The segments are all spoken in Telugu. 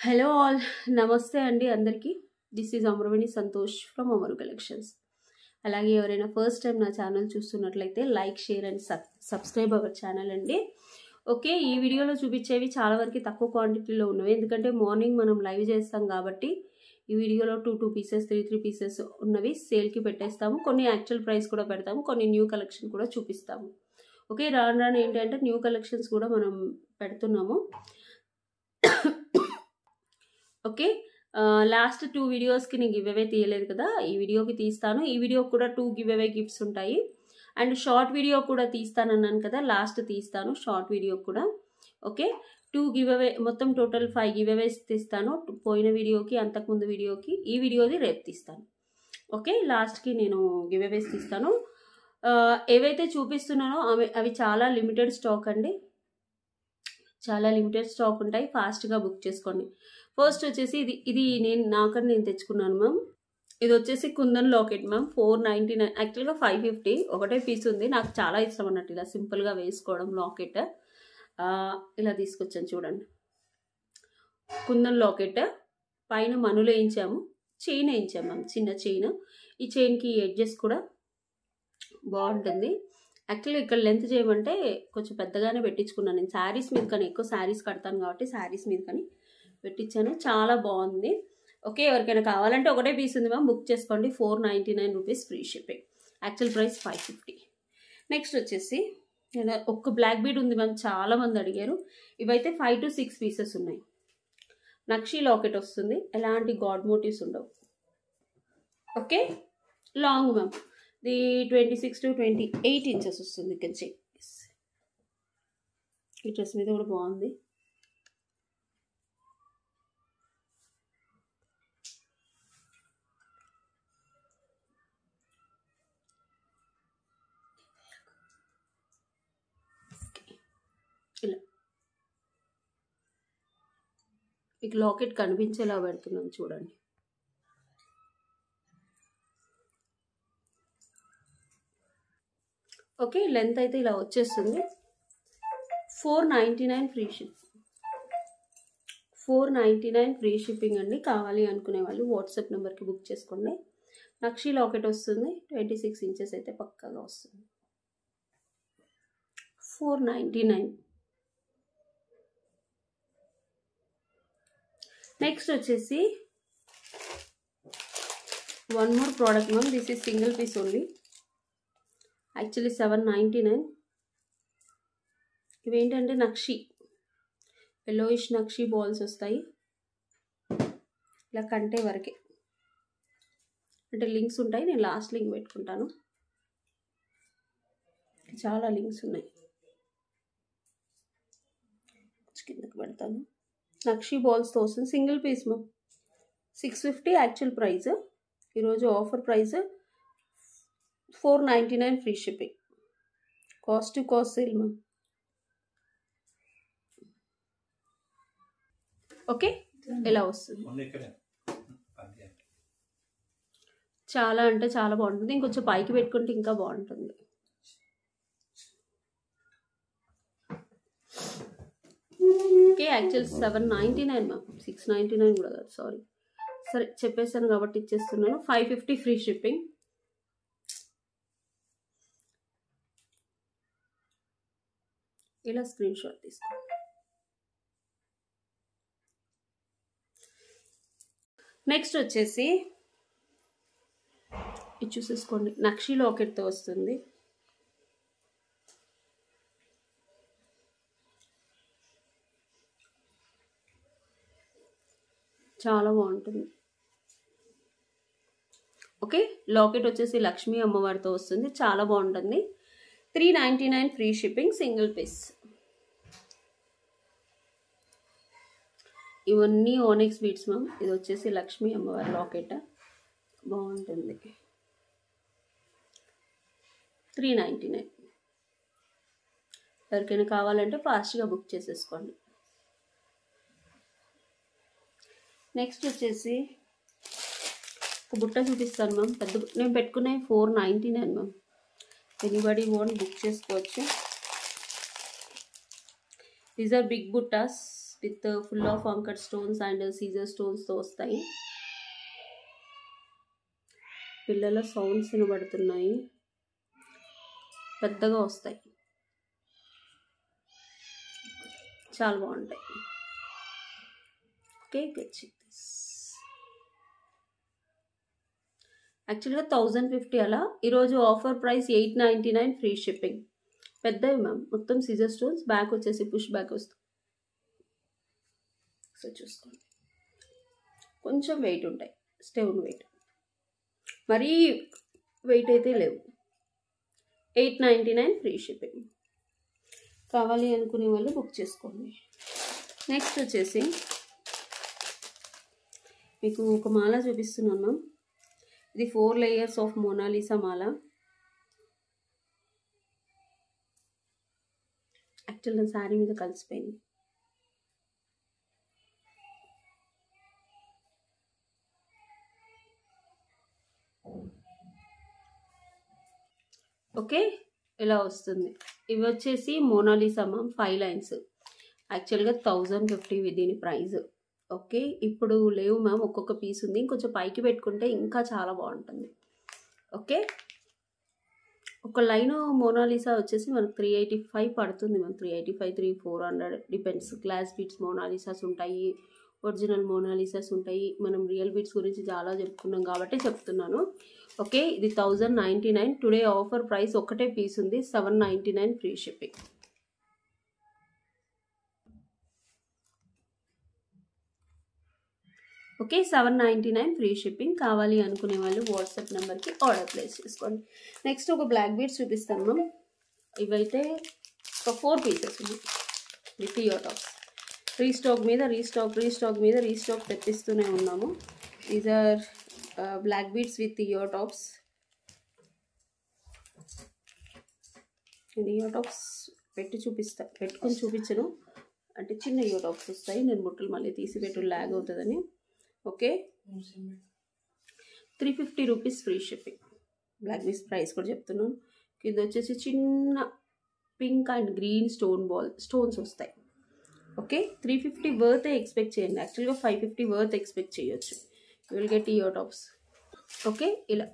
హలో ఆల్, నమస్తే అండి అందరికీ. This is Amaraveni Santosh from Amaru collections. అలాగే ఎవరైనా ఫస్ట్ టైం నా ఛానల్ చూస్తున్నట్లయితే like, share and subscribe our channel అండి. ఓకే, ఈ వీడియోలో చూపించేవి చాలా వరకు తక్కువ క్వాంటిటీలో ఉన్నవి, ఎందుకంటే మార్నింగ్ మనం లైవ్ చేస్తాం కాబట్టి ఈ వీడియోలో 2 పీసెస్ 3 పీసెస్ ఉన్నవి సేల్కి పెట్టేస్తాము. కొన్ని యాక్చువల్ ప్రైస్ కూడా పెడతాము, కొన్ని న్యూ కలెక్షన్ కూడా చూపిస్తాము. ఓకే, రాను రాను ఏంటంటే న్యూ కలెక్షన్స్ కూడా మనం పెడుతున్నాము. ఓకే, లాస్ట్ 2 వీడియోస్కి నేను గివ్ అవే తీయలేదు కదా, ఈ వీడియోకి తీస్తాను. ఈ వీడియో కూడా 2 గివ్ అవే గిఫ్ట్స్ ఉంటాయి. అండ్ షార్ట్ వీడియో కూడా తీస్తానన్నాను కదా, లాస్ట్ తీస్తాను షార్ట్ వీడియో కూడా. ఓకే, 2 గివ్ అవే, మొత్తం టోటల్ 5 గివ్ అవేస్ తీస్తాను. పోయిన వీడియోకి, అంతకుముందు వీడియోకి, ఈ వీడియోది రేపు తీస్తాను. ఓకే, లాస్ట్కి నేను గివ్ అవేస్ తీస్తాను. ఏవైతే చూపిస్తున్నానో అవి చాలా లిమిటెడ్ స్టాక్ అండి, చాలా లిమిటెడ్ స్టాక్ ఉంటాయి. ఫాస్ట్గా బుక్ చేసుకోండి. ఫస్ట్ వచ్చేసి ఇది నేను తెచ్చుకున్నాను మ్యామ్. ఇది వచ్చేసి కుందన్ లాకెట్ మ్యామ్, 499. యాక్చువల్గా 550 ఒకటే పీస్ ఉంది. నాకు చాలా ఇష్టం అన్నట్టు ఇలా సింపుల్గా వేసుకోవడం లాకెట్. ఇలా తీసుకొచ్చాను చూడండి. కుందన్ లాకెట్ పైన మనులు వేయించాము, చైన్ వేయించాము మ్యామ్, చిన్న చైన్. ఈ చైన్కి ఎడ్జెస్ కూడా బాగుంటుంది. యాక్చువల్లీ ఇక్కడ లెంత్ చేయమంటే కొంచెం పెద్దగానే పెట్టించుకున్నాను నేను. శారీస్ మీద కానీ, ఎక్కువ శారీస్ కడతాను కాబట్టి శారీస్ మీద కానీ పెట్టించాను. చాలా బాగుంది. ఓకే, ఎవరికైనా కావాలంటే ఒకటే పీస్ ఉంది మ్యామ్, బుక్ చేసుకోండి. 499 rupees free shipping. Actual price 550. Next వచ్చేసి ఒక్క బ్లాక్ బీడ్ ఉంది మ్యామ్, చాలా మంది అడిగారు. ఇవైతే 5 to 6 పీసెస్ ఉన్నాయి. నక్షి లాకెట్ వస్తుంది, ఎలాంటి గాడ్ మోటివ్స్ ఉండవు. ఓకే, లాంగ్ మ్యామ్, ఇది 26 to 28 ఇంచెస్ వస్తుంది. ఇక్కడ చెక్, ఈ డ్రెస్ మీద కూడా బాగుంది. ఇలా మీకు లాకెట్ కనిపించేలా పెడుతున్నాను చూడండి. ఓకే, లెంత్ అయితే ఇలా వచ్చేస్తుంది. 499 ఫ్రీ షిప్, 499 ఫ్రీ షిప్పింగ్ అండి. కావాలి అనుకునే వాళ్ళు వాట్సాప్ నెంబర్కి బుక్ చేసుకోండి. నక్షి లాకెట్ వస్తుంది, 26 ఇంచెస్ అయితే పక్కాగా వస్తుంది. 499. నెక్స్ట్ వచ్చేసి one more product ma'am, this is single piece only. Actually 799. ఇవేంటంటే నక్షి, ఎల్లోయిష్ నక్షి బాల్స్ వస్తాయి ఇలా కంటే వరకే. అంటే లింక్స్ ఉంటాయి, నేను లాస్ట్ లింక్ పెట్టుకుంటాను. చాలా లింక్స్ ఉన్నాయి, కిందకి పెడతాను. నక్షి బాల్స్తో వస్తుంది, single piece ma'am. 650 actual price, ఈరోజు offer price 499 free shipping. Cost to cost sale ma'am. Okay, ఇలా వస్తుంది. చాలా అంటే చాలా బాగుంటుంది. ఇంకొంచెం పైకి పెట్టుకుంటే ఇంకా బాగుంటుంది. ఓకే, యాక్చువల్ 799 మ్యామ్, 699 కూడా కాదు, సారీ. సరే చెప్పేసాను కాబట్టి ఇచ్చేస్తున్నాను. 550 ఫ్రీ షిప్పింగ్. ఇలా స్క్రీన్ షాట్ తీసుకోండి. నెక్స్ట్ వచ్చేసి ఇది చూసేసుకోండి, నక్షి లాకెట్తో వస్తుంది. చాలా బాగుంటుంది. ఓకే, లాకెట్ వచ్చేసి లక్ష్మీ అమ్మవారితో వస్తుంది, చాలా బాగుంటుంది. 399 ఫ్రీ షిప్పింగ్, సింగిల్ పీస్. ఇవన్నీ ఓనెక్స్ బీట్స్ మ్యామ్. ఇది వచ్చేసి లక్ష్మీ అమ్మవారి లాకెట్, బాగుంటుంది. 399. ఎవరికైనా కావాలంటే ఫాస్ట్గా బుక్ చేసేసుకోండి. నెక్స్ట్ వచ్చేసి ఒక బుట్ట చూపిస్తాను మ్యామ్, పెద్ద. నేను పెట్టుకునే 499 మ్యామ్. ఎనీబడి వాంట్ బుక్ చేసుకోవచ్చు. దీస్ ఆర్ బిగ్ బుట్టాస్. With full of anchor stones and సీజర్ స్టోన్స్తో వస్తాయి. పిల్లల సౌండ్స్ వినబడుతున్నాయి, పెద్దగా వస్తాయి, చాలా బాగుంటాయి. ఓకే, యాక్చువల్గా 1050 అలా. ఈరోజు ఆఫర్ ప్రైస్ 899 ఫ్రీ షిప్పింగ్. పెద్దవి మ్యామ్, మొత్తం సీజర్ స్టోన్స్, బ్యాక్ వచ్చేసి పుష్ బ్యాక్ వస్తుంది. సో చూసుకోండి, కొంచెం వెయిట్ ఉంటాయి, స్టోన్ వెయిట్, మరీ వెయిట్ అయితే లేవు. 899 ఫ్రీ షిప్పింగ్. కావాలి అనుకునే వాళ్ళు బుక్ చేసుకోండి. నెక్స్ట్ వచ్చేసి మీకు ఒక మాల చూపిస్తున్నాను మ్యామ్. ఇది 4 layers ఆఫ్ మోనాలిసా మాల. యాక్చువల్ నా శారీ మీద కలిసిపోయింది. ఓకే, ఇలా వస్తుంది. ఇవి వచ్చేసి మోనాలిసా మ్యామ్ 5 lines. యాక్చువల్గా 1050 దీని ప్రైస్. ఓకే, ఇప్పుడు లేవు మ్యామ్, ఒక్కొక్క పీస్ ఉంది. ఇంకొంచెం పైకి పెట్టుకుంటే ఇంకా చాలా బాగుంటుంది. ఓకే, ఒక లైన్ మోనాలిసా వచ్చేసి మనకు 385 పడుతుంది మ్యామ్. 385, 400 డిపెండ్స్. గ్లాస్ బీట్స్ మోనాలిసాస్ ఉంటాయి, ఒరిజినల్ మోనాలిసాస్ ఉంటాయి. మనం రియల్ బీట్స్ గురించి చాలా చెప్పుకున్నాం కాబట్టి చెప్తున్నాను. ఓకే, ఇది 1099. టుడే ఆఫర్ ప్రైస్ ఒకటే పీస్ ఉంది, 799 free shipping. Okay, 799 free shipping. కావాలి అనుకునే వాళ్ళు వాట్సాప్ నెంబర్కి ఆర్డర్ ప్లేస్ చేసుకోండి. నెక్స్ట్ ఒక బ్లాక్ బీడ్స్ చూపిస్తాను మ్యామ్. ఇవైతే ఒక 4 pieces ఉన్నాయి విత్ ఇయర్ టాప్స్. రీస్టాక్ మీద రీస్టాక్ తెప్పిస్తూనే ఉన్నాము. These are black beads with ear tops. నేను ఇయర్ టాప్స్ పెట్టుకొని చూపించను, అంటే చిన్న ఇయర్ టాప్స్ వస్తాయి. నేను బుట్టలు మళ్ళీ తీసి పెట్టు ల్యాగ్ అవుతుందని. Okay, 350 rupees free shipping. Black beads price కూడా చెప్తున్నాను. ఇది వచ్చేసి చిన్న పింక్ అండ్ గ్రీన్ స్టోన్స్ వస్తాయి. ఓకే, 350 వర్త్ ఎక్స్పెక్ట్ చేయండి. యాక్చువల్గా 550 వర్త్ ఎక్స్పెక్ట్ చేయొచ్చు. You will get ear tops. Okay, ఇలా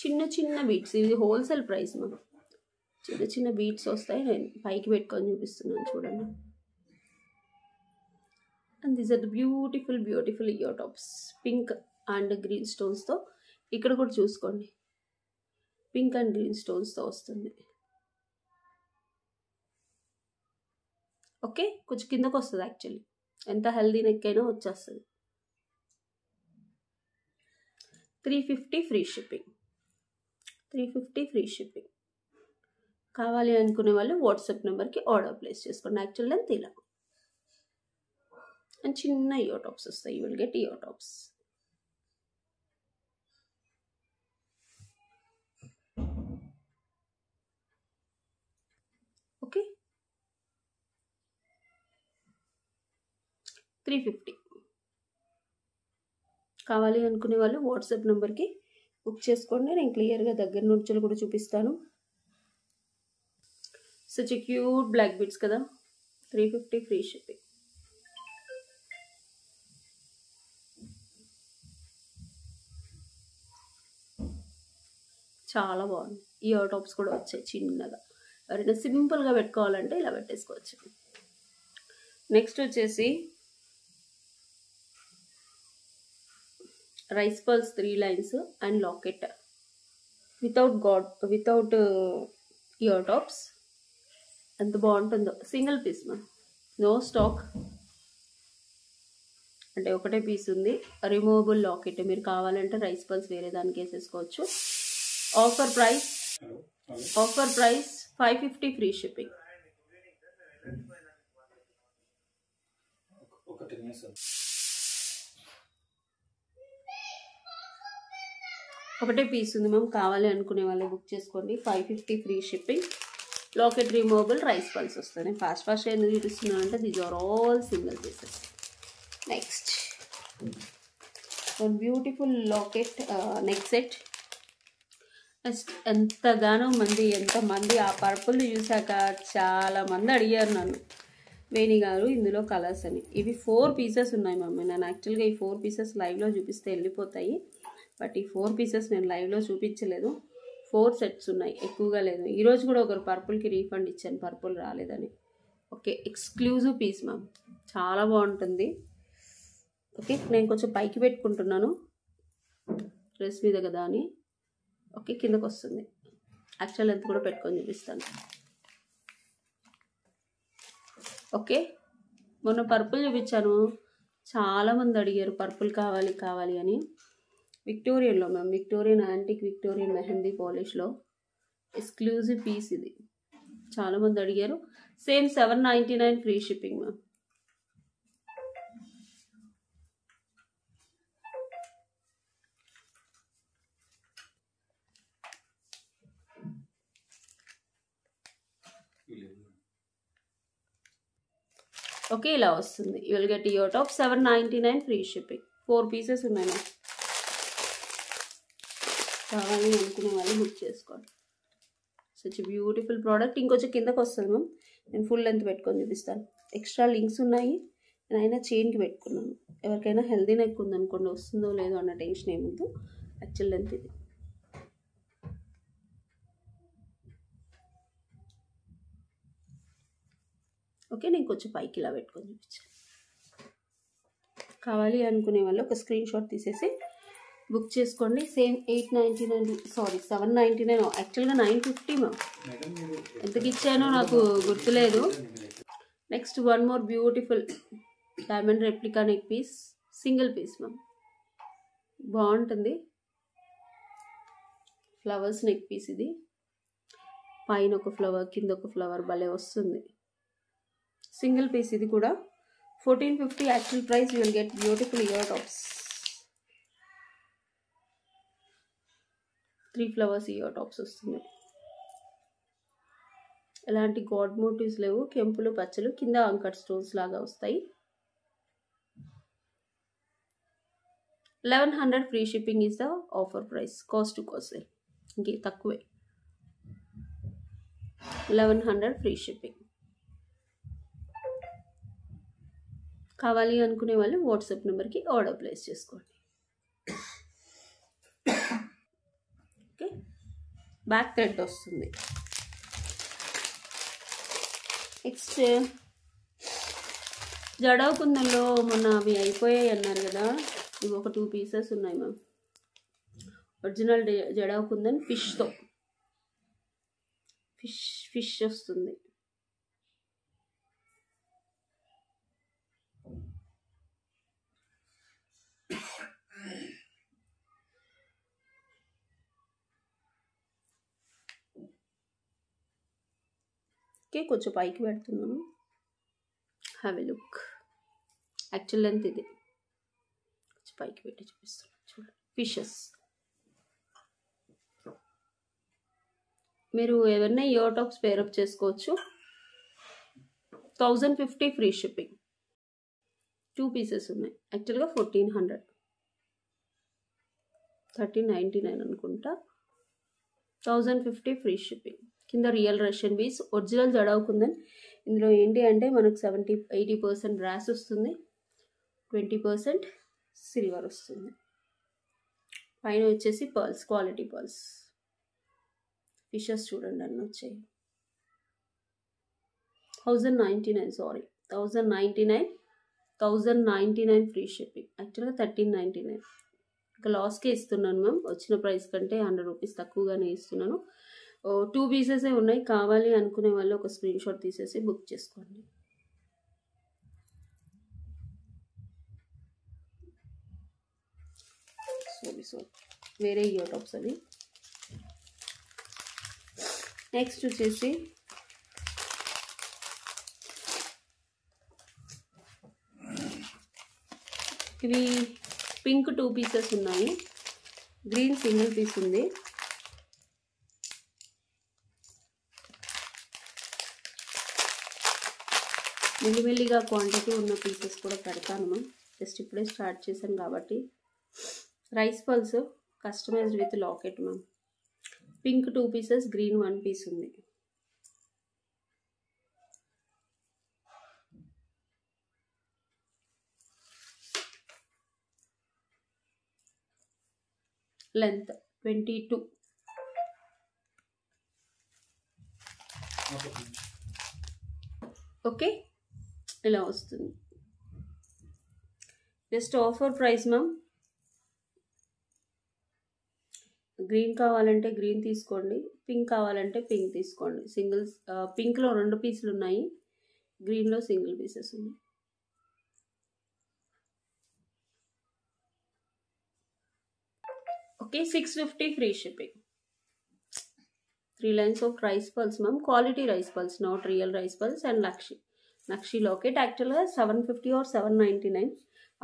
చిన్న బీట్స్. ఇది హోల్సేల్ ప్రైస్ మనం. చిన్న బీట్స్ వస్తాయి. నేను పైకి పెట్టుకొని చూపిస్తున్నాను చూడండి. And these are the beautiful ear tops. Pink and green స్టోన్స్తో. ఇక్కడ కూడా చూసుకోండి, పింక్ అండ్ గ్రీన్ స్టోన్స్తో వస్తుంది. ఓకే, కొంచెం కిందకు వస్తుంది. యాక్చువల్లీ ఎంత హెల్దీ నెక్ అయినా వచ్చేస్తుంది. 350 ఫ్రీ షిప్పింగ్. 350 free shipping. కావాలి అనుకునే వాళ్ళు వాట్సాప్ నెంబర్కి ఆర్డర్ ప్లేస్ చేసుకోండి. యాక్చువల్ లెంత్ ఇలా అండ్ చిన్న ఇయర్ టాప్స్ వస్తాయి. You will get ear tops. Okay, 350. కావాలి అనుకునే వాళ్ళు వాట్సాప్ నెంబర్కి బుక్ చేసుకోండి. నేను క్లియర్గా దగ్గర నుంచి కూడా చూపిస్తాను. సచ్ క్యూట్ బ్లాక్ బీడ్స్ కదా. 350 ఫ్రీ షిప్పింగ్. చాలా బాగుంది. ఇయర్ టాప్స్ కూడా వచ్చాయి చిన్నగా. ఎవరైనా సింపుల్గా పెట్టుకోవాలంటే ఇలా పెట్టేసుకోవచ్చు. నెక్స్ట్ వచ్చేసి rice pearls 3 lines and locket without ear tops. ఎంత బాగుంటుందో. సింగిల్ పీస్ మా, నో స్టాక్, అంటే ఒకటే పీస్ ఉంది. Removable locket. మీరు కావాలంటే రైస్ పర్ల్స్ వేరే దానికి వేసేసుకోవచ్చు. Offer price 550 free shipping. ఒకటే పీస్ ఉంది మ్యామ్. కావాలి అనుకునే వాళ్ళు బుక్ చేసుకోండి. 550 free shipping. Locket removable rice pearls వస్తుంది. ఫాస్ట్ ఎందుకు చూపిస్తున్నాను అంటే these are all single pieces. Next one beautiful locket neck set. ఎంతమంది ఆ పర్పుల్ చూసాక చాలా మంది అడిగారు నన్ను. వేణి గారు ఇందులో కలర్స్ అని. ఇవి 4 పీసెస్ ఉన్నాయి మమ్మీ. నేను యాక్చువల్గా ఈ 4 పీసెస్ లైవ్లో చూపిస్తే వెళ్ళిపోతాయి, బట్ ఈ 4 పీసెస్ నేను లైవ్లో చూపించలేదు. 4 సెట్స్ ఉన్నాయి, ఎక్కువగా లేదు. ఈరోజు కూడా ఒకరు పర్పుల్కి రీఫండ్ ఇచ్చాను, పర్పుల్ రాలేదని. ఓకే, ఎక్స్క్లూజివ్ పీస్ మ్యామ్, చాలా బాగుంటుంది. ఓకే, నేను కొంచెం పైకి పెట్టుకుంటున్నాను డ్రెస్ మీద కదా అని. ఓకే, కిందకు వస్తుంది. యాక్చువల్ లెంత్ కూడా పెట్టుకొని చూపిస్తాను. ఓకే, మొన్న పర్పుల్ చూపించాను, చాలామంది అడిగారు పర్పుల్ కావాలి కావాలి అని. విక్టోరియన్లో ma'am, Victorian antique Victorian mehndi పాలిష్లో ఎక్స్క్లూజివ్ పీస్ ఇది. చాలామంది అడిగారు. Same 799 free shipping ma'am. Okay, ఇలా వస్తుంది. You will get your top 799 free shipping. 4 pieces ఉన్నాయి మ్యామ్. కావాలి అనుకునే వాళ్ళు బుక్ చేసుకోండి. Such beautiful product. ఇంకొంచెం కిందకు వస్తుంది మ్యామ్, నేను ఫుల్ లెంత్ పెట్టుకొని చూపిస్తాను. ఎక్స్ట్రా లింక్స్ ఉన్నాయి, నేను అయినా చైన్కి పెట్టుకున్నాను. ఎవరికైనా హెల్దీ నెక్ ఉందనుకోండి, వస్తుందో లేదో అన్న టెన్షన్ ఏముందో. యాక్చువల్ లెంత్ ఇది. ఓకే, నేను కొంచెం పైకి ఇలా పెట్టుకొని చూపించాను. కావాలి అనుకునే వాళ్ళు ఒక స్క్రీన్ షాట్ తీసేసి బుక్ చేసుకోండి. సేమ్ 899, సారీ 799, యాక్చువల్గా 950 మ్యామ్. ఎంతకి ఇచ్చానో నాకు గుర్తులేదు. Next one more beautiful diamond replica neck piece, single piece ma'am, బాగుంటుంది. ఫ్లవర్స్ నెక్ పీస్ ఇది. పైన ఒక ఫ్లవర్, కింద ఒక ఫ్లవర్, భలే వస్తుంది. సింగిల్ పీస్ ఇది కూడా. 1450 actual price. You will get beautiful ear tops. 3 flowers ear tops వస్తుంది. ఎలాంటి గాడ్ మోటివ్స్ లేవు, కెంపులు పచ్చలు, కింద అంకట్ స్టోన్స్ లాగా వస్తాయి. 1100 free shipping is the offer price. Cost to cost ఇంకే తక్కువే. 1100 ఫ్రీ షిప్పింగ్. కావాలి అనుకునే వాళ్ళు వాట్సాప్ నెంబర్కి ఆర్డర్ ప్లేస్ చేసుకోండి. ఓకే, బ్యాక్ థ్రెడ్ వస్తుంది. నెక్స్ట్ జడవ కుందంలో మొన్న అవి అయిపోయాయి అన్నారు కదా, ఇవి ఒక 2 పీసెస్ ఉన్నాయి మ్యామ్. ఒరిజినల్ జడవ కుందన్ ఫిష్తో, ఫిష్ వస్తుంది. ఓకే, కొంచెం పైకి పెడుతున్నాను. Have a look. Actual length ఇది. కొంచెం పైకి పెట్టి చూపిస్తున్నాను చూడండి. ఫిషెస్. మీరు ఎవరైనా ఇయర్ టాప్స్ పేరప్ చేసుకోవచ్చు. 1050 ఫ్రీ షిప్పింగ్. 2 పీసెస్ ఉన్నాయి. యాక్చువల్గా 1400, 1399 అనుకుంటా. 1050 ఫ్రీ షిప్పింగ్. కింద రియల్ రష్యన్ బీస్, ఒరిజినల్ జడవుకుందని. ఇందులో ఏంటి అంటే మనకు 70-80% బ్రాస్ వస్తుంది, 20% సిల్వర్ వస్తుంది. పైన వచ్చేసి పర్ల్స్, క్వాలిటీ పర్ల్స్. ఫిషెస్ చూడండి అన్నీ వచ్చాయి. 1099, సారీ 1099 ఫ్రీ షిప్పింగ్. యాక్చువల్గా 1399. ఇంకా లాస్కే ఇస్తున్నాను మ్యామ్. వచ్చిన ప్రైస్ కంటే 100 రూపీస్ తక్కువగానే ఇస్తున్నాను. 2 పీసెసే ఉన్నాయి. కావాలి అనుకునే వాళ్ళు ఒక స్క్రీన్ షాట్ తీసేసి బుక్ చేసుకోండి. సో వేరే ఇయర్ టాప్స్ అవి. నెక్స్ట్ వచ్చేసి ఇవి పింక్ 2 పీసెస్ ఉన్నాయి, గ్రీన్ సింగిల్ పీస్ ఉంది. మెల్లిమెల్లిగా క్వాంటిటీ ఉన్న పీసెస్ కూడా పెడతాను మ్యామ్. జస్ట్ ఇప్పుడే స్టార్ట్ చేశాను కాబట్టి. Rice pearls customised with locket ma'am. Pink 2 pieces, green 1 piece ఉంది. లెంత్ 22. ఓకే, ఇలా వస్తుంది. Just offer price ma'am. Green కావాలంటే గ్రీన్ తీసుకోండి, పింక్ కావాలంటే పింక్ తీసుకోండి. సింగిల్స్ పింక్లో 2 పీసులు ఉన్నాయి, గ్రీన్లో సింగిల్ పీసెస్ ఉన్నాయి. Okay, 650 free shipping. 3 lines of rice pearls ma'am, quality rice pearls, not real rice pearls. And నక్షి లాకెట్ యాక్చువల్గా 750 or 799.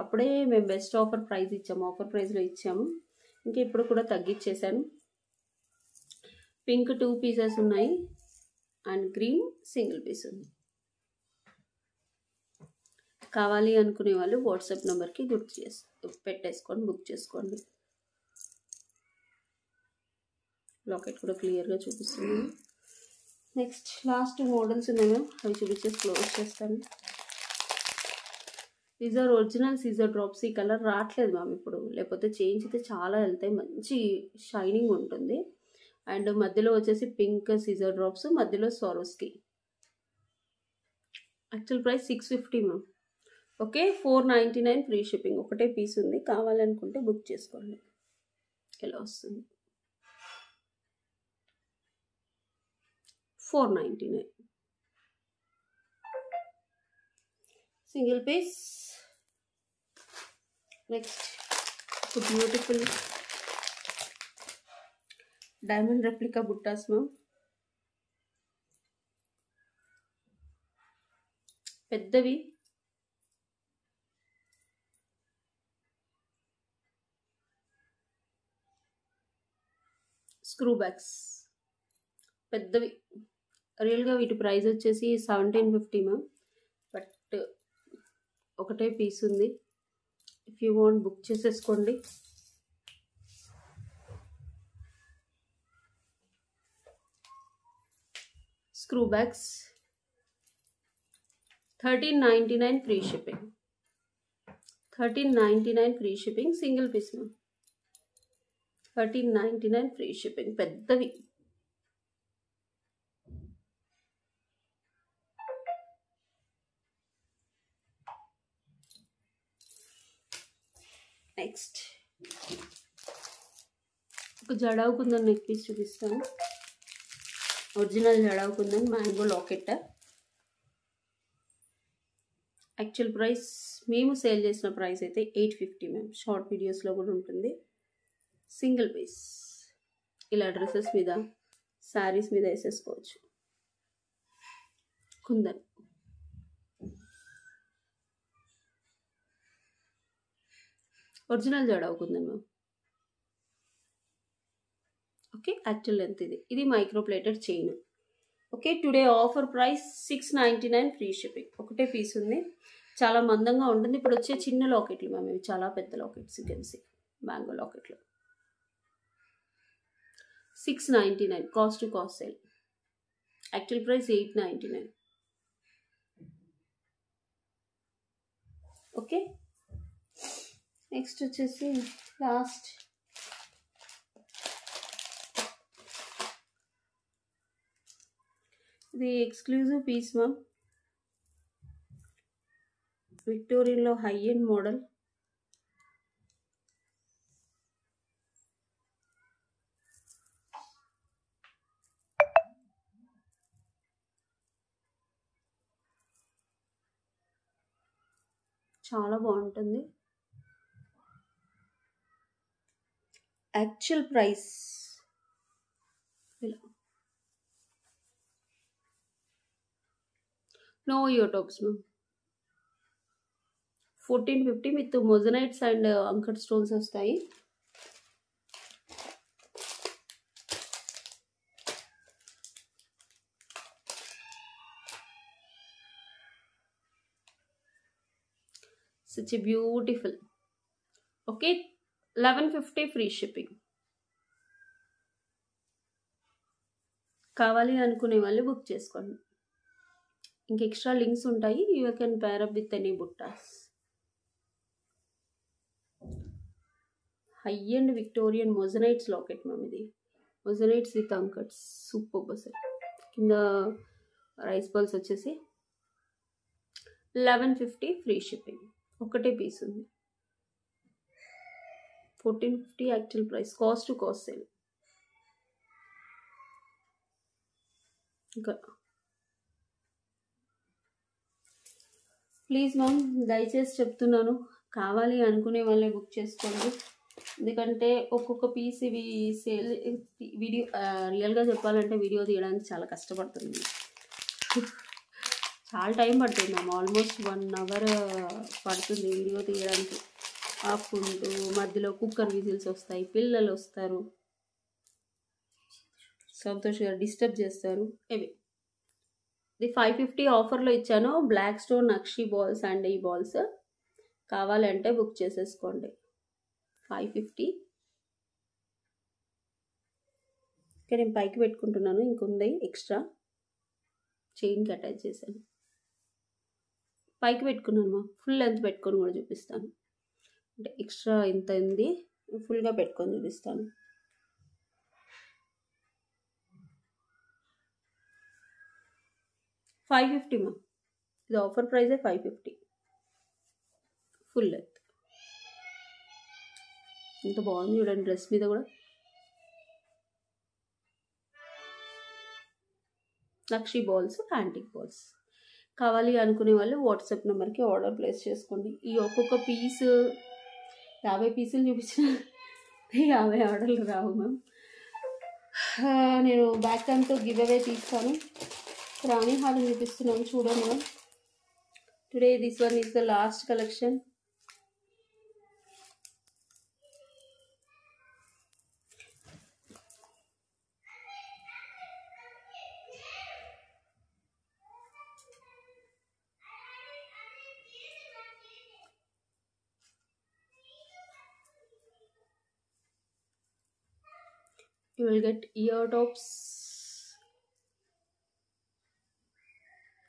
అప్పుడే మేము బెస్ట్ ఆఫర్ ప్రైస్ ఇచ్చాము, ఆఫర్ ప్రైస్లో ఇచ్చాము. ఇంకా ఇప్పుడు కూడా తగ్గించేసాను. పింక్ 2 pieces ఉన్నాయి అండ్ గ్రీన్ సింగిల్ పీస్ ఉంది. కావాలి అనుకునే వాళ్ళు వాట్సాప్ నెంబర్కి పెట్టేసుకొని బుక్ చేసుకోండి. లాకెట్ కూడా క్లియర్గా చూపిస్తున్నాను. నెక్స్ట్ లాస్ట్ 2 మోడల్స్ ఉన్నాయి మ్యామ్, అవి చూపించేసి క్లోజ్ చేస్తాను. These are original caesar drops. ఈ కలర్ రావట్లేదు మ్యామ్ ఇప్పుడు, లేకపోతే చేంజ్ అయితే చాలా వెళ్తాయి, మంచి షైనింగ్ ఉంటుంది. అండ్ మధ్యలో వచ్చేసి పింక్ సీజర్ డ్రాప్స్, మధ్యలో Swarovski. Actual price 650 ma'am. Okay, 499 free shipping. ఒకటే పీస్ ఉంది, కావాలనుకుంటే బుక్ చేసుకోండి. ఇలా వస్తుంది. 499 single piece. Next beautiful diamond replica buttas ma'am. పెద్దవి, స్క్రూ బ్యాగ్స్ పెద్దవి. రియల్గా వీటి ప్రైస్ వచ్చేసి 1750 మ్యామ్, బట్ ఒకటే పీస్ ఉంది. ఇఫ్ యూ వాంట్ బుక్ చేసేసుకోండి. Screw backs 1399 free shipping. 1399 free shipping. Single piece ma'am. 1399 free shipping. పెద్దవి. నెక్స్ట్ ఒక జడావు కుందన్ నెక్ పీస్ చూపిస్తాను. Original jadau kundan mango locket. Actual price మేము సేల్ చేసిన ప్రైస్ అయితే 850 మ్యామ్. షార్ట్ వీడియోస్లో కూడా ఉంటుంది. Single piece. ఇలా డ్రెస్సెస్ మీద, శారీస్ మీద వేసేసుకోవచ్చు. కుందన్. ఒరిజినల్ జడ అవుతుంది మ్యామ్. ఓకే, యాక్చువల్ లెంత్ ఇది. ఇది micro plated chain. Okay, today offer price 699 free shipping. ఒకటే పీస్ ఉంది, చాలా మందంగా ఉంటుంది. ఇప్పుడు వచ్చే చిన్న లాకెట్లు మ్యామ్, ఇవి చాలా పెద్ద లాకెట్స్. కెన్సీ మ్యాంగో లాకెట్లు. 699 cost to cost sale. Actual price 899. Okay, next వచ్చేసి లాస్ట్ ఇది ఎక్స్క్లూజివ్ పీస్ మ్యామ్. విక్టోరియన్లో హై ఎండ్ మోడల్. చాలా బాగుంటుంది. Actual price no YouTubes ma'am. 1450 with moissanites and uncut stones వస్తాయి. such a beautiful. Okay, 1150 free shipping. కావాలి అనుకునే వాళ్ళు బుక్ చేసుకోండి. ఇంక ఎక్స్ట్రా లింక్స్ ఉంటాయి. You can pair up with any buttas. High and Victorian moissanites locket ma'am. ఇది మొజనైట్స్ విత్ అంకట్స్, సూపర్ అసలు. కింద రైస్ బాల్స్ వచ్చేసి 1150 ఫ్రీ షిప్పింగ్. ఒకటే పీస్ ఉంది. 1450 actual price, cost to cost sale. ఇంకా ప్లీజ్ మ్యామ్, దయచేసి చెప్తున్నాను, కావాలి అనుకునే వాళ్ళే బుక్ చేసుకోండి. ఎందుకంటే ఒక్కొక్క పీస్ ఇవి సేల్ వీడియో, రియల్గా చెప్పాలంటే వీడియో తీయడానికి చాలా కష్టపడుతుంది, చాలా టైం పడుతుంది మ్యామ్. ఆల్మోస్ట్ 1 అవర్ పడుతుంది వీడియో తీయడానికి. ఆపుకుంటూ మధ్యలో కుక్కర్ విజిల్స్ వస్తాయి, పిల్లలు వస్తారు, సంతోష్ గారు డిస్టర్బ్ చేస్తారు. ఇవి ఇది 550 ఆఫర్లో ఇచ్చాను. బ్లాక్ స్టోన్ నక్షి బాల్స్ అండ్ ఈ బాల్స్ కావాలంటే బుక్ చేసేసుకోండి. 550. ఓకే, నేను పైకి పెట్టుకుంటున్నాను, ఇంకొంది ఎక్స్ట్రా చైన్కి అటాచ్ చేశాను. పైకి పెట్టుకున్నాను మా, ఫుల్ లెంత్ పెట్టుకొని కూడా చూపిస్తాను. అంటే ఎక్స్ట్రా ఇంత ఉంది, ఫుల్గా పెట్టుకొని చూపిస్తాను. $550 మ్యామ్. ఇది ఆఫర్ ప్రైజే 550 ఫుల్ లెంత్. ఇంత బాగుంది చూడండి డ్రెస్ మీద కూడా. నక్షి బాల్స్, యాంటిక్ బాల్స్ కావాలి అనుకునే వాళ్ళు వాట్సాప్ నెంబర్కి ఆర్డర్ ప్లేస్ చేసుకోండి. ఈ ఒక్కొక్క పీసు 50 పీసులు చూపించిన 50 ఆర్డర్లు రావు మ్యామ్. నేను బ్యాక్ టైంతో గివ్ అవే తీస్తాను. రాణి హారం చూపిస్తున్నాను చూడండి ma'am. Today this one is the last collection. You will get ear tops.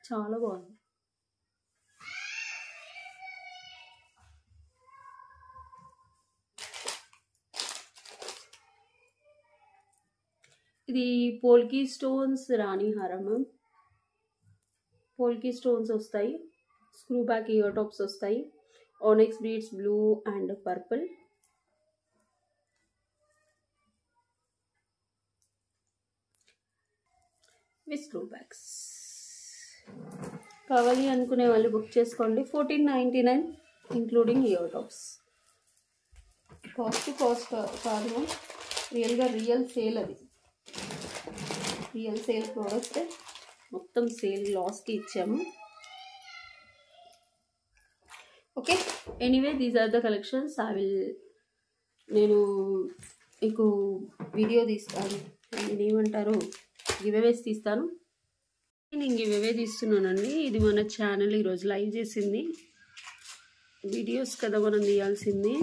చాలా బాగుంది. ఇది పోల్కి స్టోన్స్ రాణి హారం మ్యామ్. పోల్కి స్టోన్స్ వస్తాయి, స్క్రూ బ్యాక్ ఇయర్ టాప్స్ వస్తాయి, ఆనెక్స్ beads blue and purple. With screw bags. కావాలి అనుకునే వాళ్ళు బుక్ చేసుకోండి. 1499 ఇంక్లూడింగ్ ఇయర్ టాప్స్. కాస్ట్ కాదు, రియల్గా రియల్ సేల్. అది రియల్ సేల్ ప్రోడక్ట్, మొత్తం సేల్ లాస్కి ఇచ్చాము. Okay, anyway these are the collections. నేను మీకు వీడియో తీస్తాను, ఏమంటారు, గివ్ అవేస్ తీస్తాను. నేను గివ్ అవే తీస్తున్నానండి. ఇది మన ఛానల్ ఈరోజు లైవ్ చేసింది, వీడియోస్ కదా మనం తీయాల్సింది.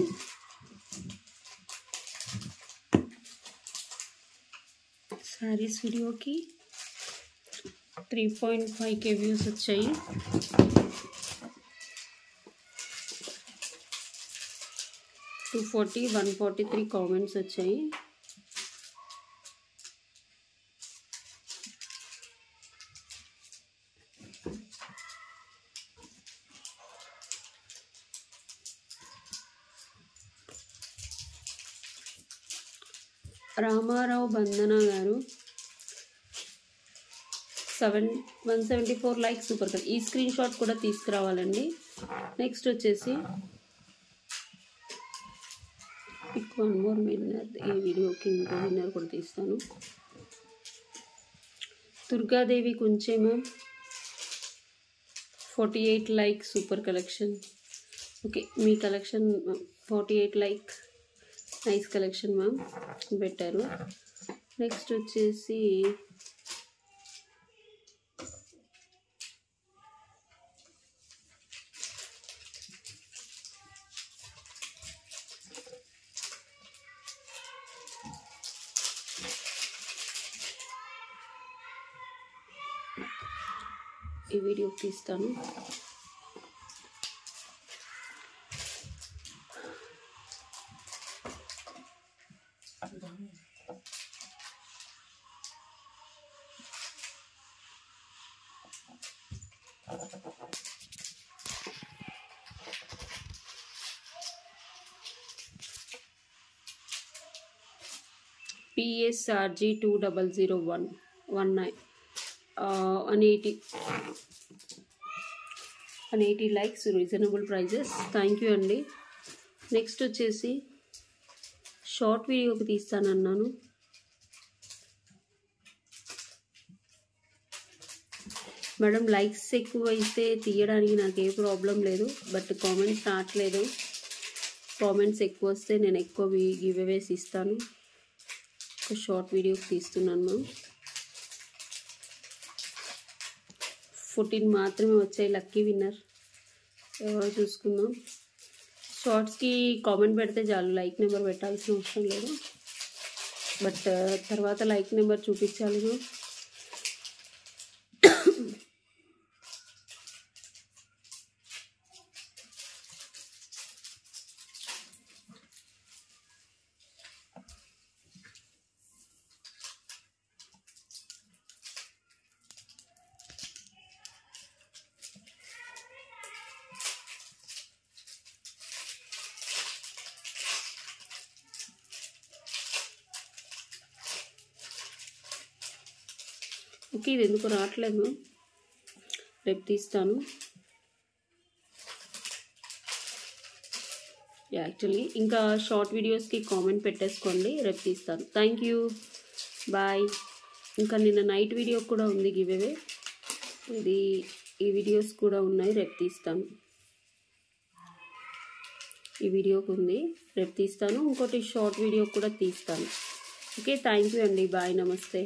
శారీస్ వీడియోకి 3.5K వ్యూస్ వచ్చాయి. టూ 143 కామెంట్స్ వచ్చాయి. రామారావు బంధన గారు 174 లైక్స్, సూపర్ కదా. ఈ స్క్రీన్ షాట్ కూడా తీసుకురావాలండి. నెక్స్ట్ వచ్చేసి పిక్ 1 మోర్ విన్నర్. ఈ వీడియోకి ఇంకో విన్నర్ కూడా తీస్తాను. Durgadevi Kunche ma'am 48 like, super collection. Okay, మీ collection 48 like, nice collection ma'am, పెట్టారు. నెక్స్ట్ వచ్చేసి ఈ వీడియో తీస్తాను. PSRG 2001 180 likes, reasonable prices. Thank you అండి. నెక్స్ట్ వచ్చేసి షార్ట్ వీడియోకి తీస్తానన్నాను. మేడం లైక్స్ ఎక్కువ అయితే తీయడానికి నాకు ఏ ప్రాబ్లం లేదు, బట్ కామెంట్స్ రావట్లేదు. కామెంట్స్ ఎక్కువ వస్తే నేను ఎక్కువ గివ్ అవేస్ ఇస్తాను. ఒక షార్ట్ వీడియోకి తీస్తున్నాను. 14 మాత్రమే వచ్చాయి లక్కీ విన్నర్. ఎవరో చూసుకుందాం. షార్ట్స్కి కామెంట్ పెడితే చాలు, లైక్ నెంబర్ పెట్టాల్సిన అవసరం లేదు. బట్ తర్వాత లైక్ నెంబర్ చూపించాలి. ఓకే, ఇది ఎందుకు రావట్లేదు, రేపు తీస్తాను. యాక్చువల్లీ ఇంకా షార్ట్ వీడియోస్కి కామెంట్ పెట్టేసుకోండి, రేపు తీస్తాను. Thank you, bye. ఇంకా నిన్న నైట్ వీడియో కూడా ఉంది గివ్ అవే, ఈ వీడియోస్ కూడా ఉన్నాయి, రేపు తీస్తాను. ఈ వీడియోకి ఉంది, రేపు తీస్తాను. ఇంకోటి షార్ట్ వీడియో కూడా తీస్తాను. ఓకే, థ్యాంక్ యూ అండి, బాయ్, నమస్తే.